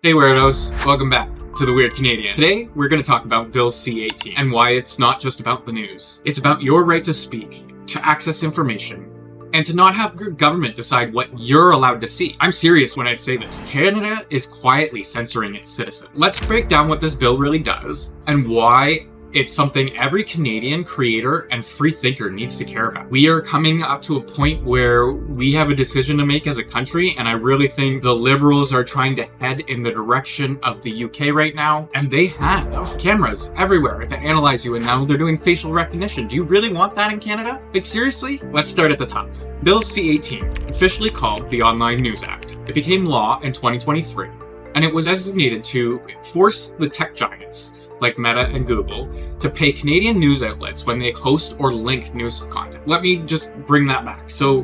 Hey weirdos, welcome back to The Weird Canadian. Today, we're going to talk about Bill C18 and why it's not just about the news. It's about your right to speak, to access information, and to not have your government decide what you're allowed to see. I'm serious when I say this. Canada is quietly censoring its citizens. Let's break down what this bill really does and why it's something every Canadian creator and free thinker needs to care about. We are coming up to a point where we have a decision to make as a country, and I really think the Liberals are trying to head in the direction of the UK right now, and they have cameras everywhere that analyze you, and now they're doing facial recognition. Do you really want that in Canada? Like, seriously? Let's start at the top. Bill C18, officially called the Online News Act. It became law in 2023, and it was designated to force the tech giants like Meta and Google, to pay Canadian news outlets when they host or link news content. Let me just bring that back. So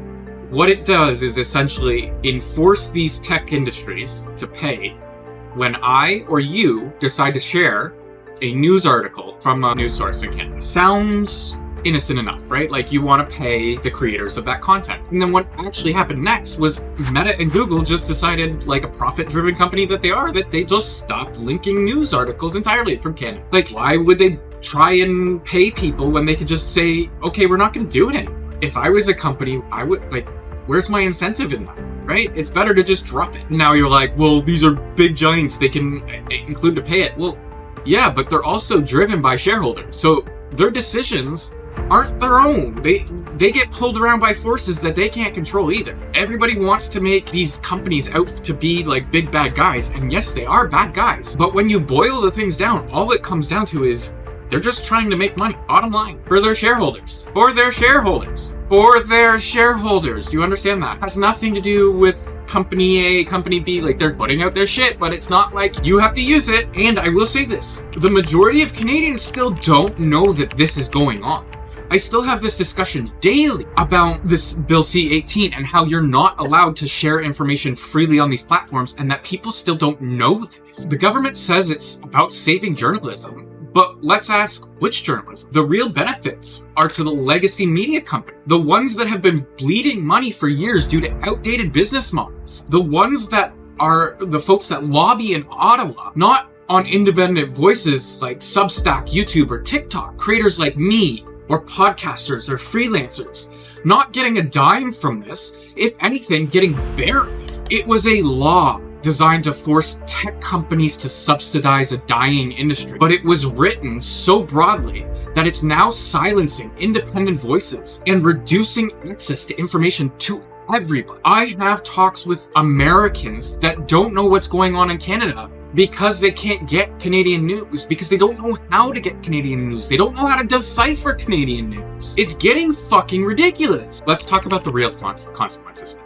what it does is essentially enforce these tech industries to pay when I or you decide to share a news article from a news source in Canada. Sounds innocent enough, right? Like, you want to pay the creators of that content. And then what actually happened next was Meta and Google just decided, like a profit-driven company that they are, that they just stopped linking news articles entirely from Canada. Like, why would they try and pay people when they could just say, okay, we're not going to do it anymore? If I was a company, I would, like, where's my incentive in that, right? It's better to just drop it. Now you're like, well, these are big giants, they can include to pay it. Well, yeah, but they're also driven by shareholders. So their decisions aren't their own. They get pulled around by forces that they can't control either. Everybody wants to make these companies out to be like big bad guys, and yes, they are bad guys. But when you boil the things down, all it comes down to is they're just trying to make money, bottom line, for their shareholders. For their shareholders. For their shareholders. Do you understand that? It has nothing to do with company A, company B. Like, they're putting out their shit, but it's not like you have to use it. And I will say this, the majority of Canadians still don't know that this is going on. I still have this discussion daily about this Bill C18 and how you're not allowed to share information freely on these platforms, and that people still don't know this. The government says it's about saving journalism, but let's ask, which journalism? The real benefits are to the legacy media company, the ones that have been bleeding money for years due to outdated business models, the ones that are the folks that lobby in Ottawa, not on independent voices like Substack, YouTube, or TikTok, creators like me, or podcasters or freelancers, not getting a dime from this, if anything, getting buried. It was a law designed to force tech companies to subsidize a dying industry, but it was written so broadly that it's now silencing independent voices and reducing access to information to everybody. I have talks with Americans that don't know what's going on in Canada because they can't get Canadian news, because they don't know how to get Canadian news. They don't know how to decipher Canadian news. It's getting fucking ridiculous. Let's talk about the real consequences,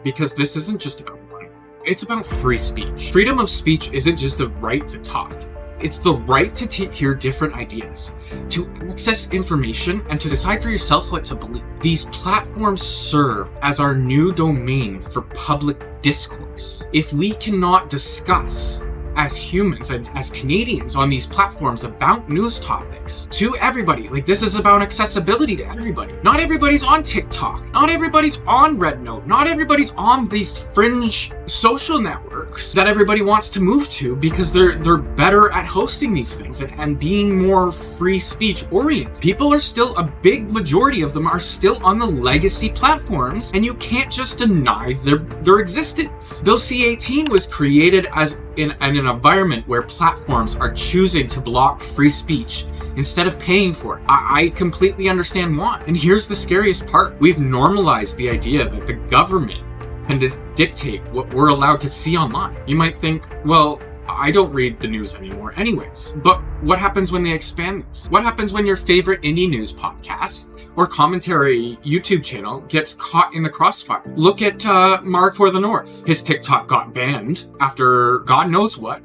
because this isn't just about money. It's about free speech. Freedom of speech isn't just the right to talk. It's the right to hear different ideas, to access information, and to decide for yourself what to believe. These platforms serve as our new domain for public discourse. If we cannot discuss as humans and as Canadians on these platforms about news topics to everybody, like, this is about accessibility to everybody. Not everybody's on TikTok. Not everybody's on RedNote. Not everybody's on these fringe social networks that everybody wants to move to because they're better at hosting these things and being more free speech oriented. People are still, a big majority of them are still on the legacy platforms, and you can't just deny their existence. Bill C18 was created as in an environment where platforms are choosing to block free speech instead of paying for it. I completely understand why. And here's the scariest part. We've normalized the idea that the government can dictate what we're allowed to see online. You might think, well, I don't read the news anymore anyways. But what happens when they expand this? What happens when your favorite indie news podcast or commentary YouTube channel gets caught in the crossfire? Look at Mark for the North. His TikTok got banned after God knows what.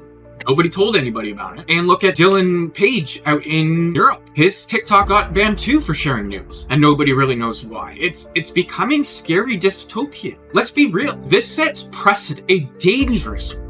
Nobody told anybody about it. And look at Dylan Page out in Europe. His TikTok got banned too for sharing news, and nobody really knows why. It's becoming scary dystopian. Let's be real. This sets precedent, a dangerous one.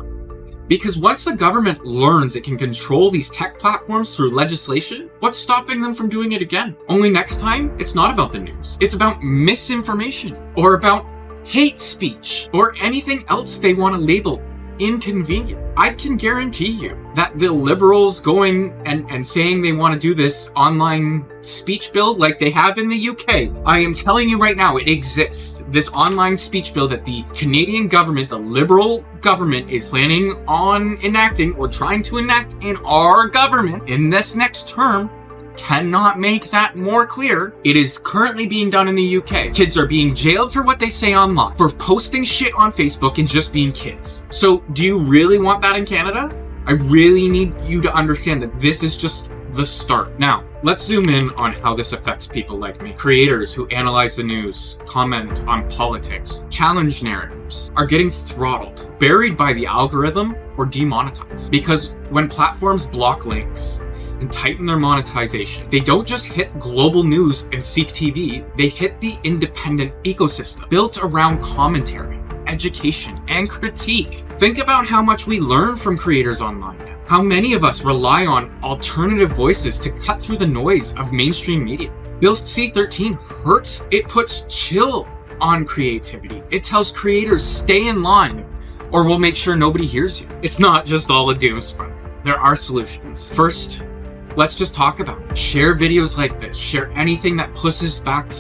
Because once the government learns it can control these tech platforms through legislation, what's stopping them from doing it again? Only next time, it's not about the news. It's about misinformation, or about hate speech, or anything else they want to label inconvenient. I can guarantee you that the liberals going and saying they want to do this online speech bill like they have in the UK, I am telling you right now, it exists. This online speech bill that the Canadian government, the liberal government, is planning on enacting or trying to enact in our government in this next term, cannot make that more clear. It is currently being done in the UK. Kids are being jailed for what they say online, for posting shit on Facebook and just being kids. So do you really want that in Canada? I really need you to understand that this is just the start. Now, let's zoom in on how this affects people like me. Creators who analyze the news, comment on politics, challenge narratives, are getting throttled, buried by the algorithm, or demonetized. Because when platforms block links and tighten their monetization, they don't just hit global news and CTV, they hit the independent ecosystem built around commentary, education, and critique. Think about how much we learn from creators online now. How many of us rely on alternative voices to cut through the noise of mainstream media. Bill C18 hurts. It puts chill on creativity. It tells creators stay in line or we'll make sure nobody hears you. It's not just all a doom scrolling. There are solutions. First, let's just talk about it. Share videos like this. Share anything that pushes back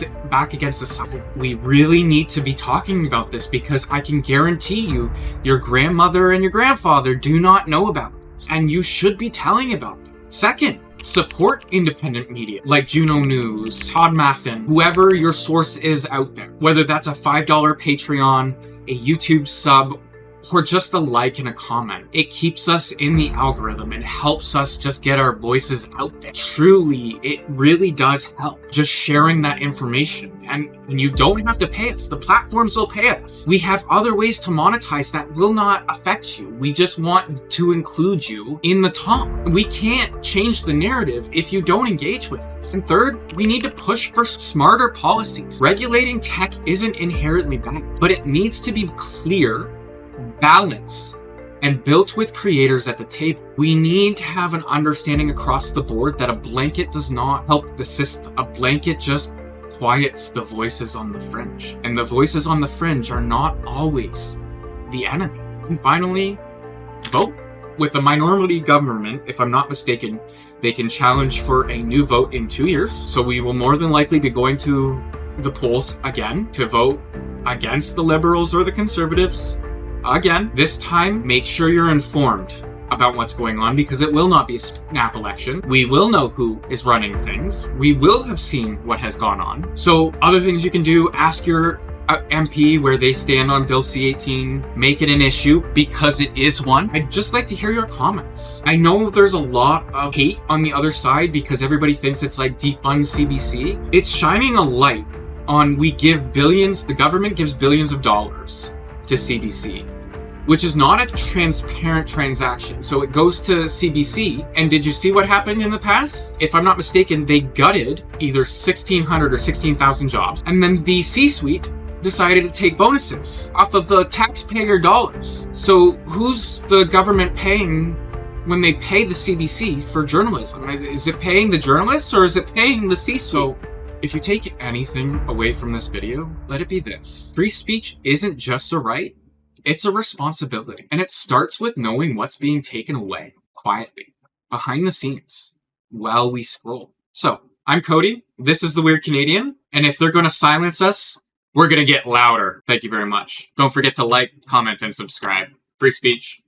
against the side. We really need to be talking about this because I can guarantee you your grandmother and your grandfather do not know about this, and you should be telling about them. Second, support independent media like Juno News, Todd Maffin, whoever your source is out there. Whether that's a $5 Patreon, a YouTube sub, or just a like and a comment. It keeps us in the algorithm and helps us just get our voices out there. Truly, it really does help. Just sharing that information. And you don't have to pay us. The platforms will pay us. We have other ways to monetize that will not affect you. We just want to include you in the top. We can't change the narrative if you don't engage with us. And third, we need to push for smarter policies. Regulating tech isn't inherently bad, but it needs to be clear, balanced, and built with creators at the table. We need to have an understanding across the board that a blanket does not help the system. A blanket just quiets the voices on the fringe. And the voices on the fringe are not always the enemy. And finally, vote. With a minority government, if I'm not mistaken, they can challenge for a new vote in 2 years. So we will more than likely be going to the polls again to vote against the liberals or the conservatives. Again, this time, make sure you're informed about what's going on because it will not be a snap election. We will know who is running things. We will have seen what has gone on. So other things you can do, ask your MP where they stand on Bill C18, make it an issue because it is one. I'd just like to hear your comments. I know there's a lot of hate on the other side because everybody thinks it's like defund CBC. It's shining a light on the government gives billions of dollars to CBC, which is not a transparent transaction. So it goes to CBC, and did you see what happened in the past? If I'm not mistaken, they gutted either 1,600 or 16,000 jobs, and then the C-suite decided to take bonuses off of the taxpayer dollars. So who's the government paying when they pay the CBC for journalism? Is it paying the journalists or is it paying the C-suite? So if you take anything away from this video, let it be this. Free speech isn't just a right, it's a responsibility. And it starts with knowing what's being taken away, quietly, behind the scenes, while we scroll. So, I'm Cody, this is The Weird Canadian, and if they're going to silence us, we're going to get louder. Thank you very much. Don't forget to like, comment, and subscribe. Free speech.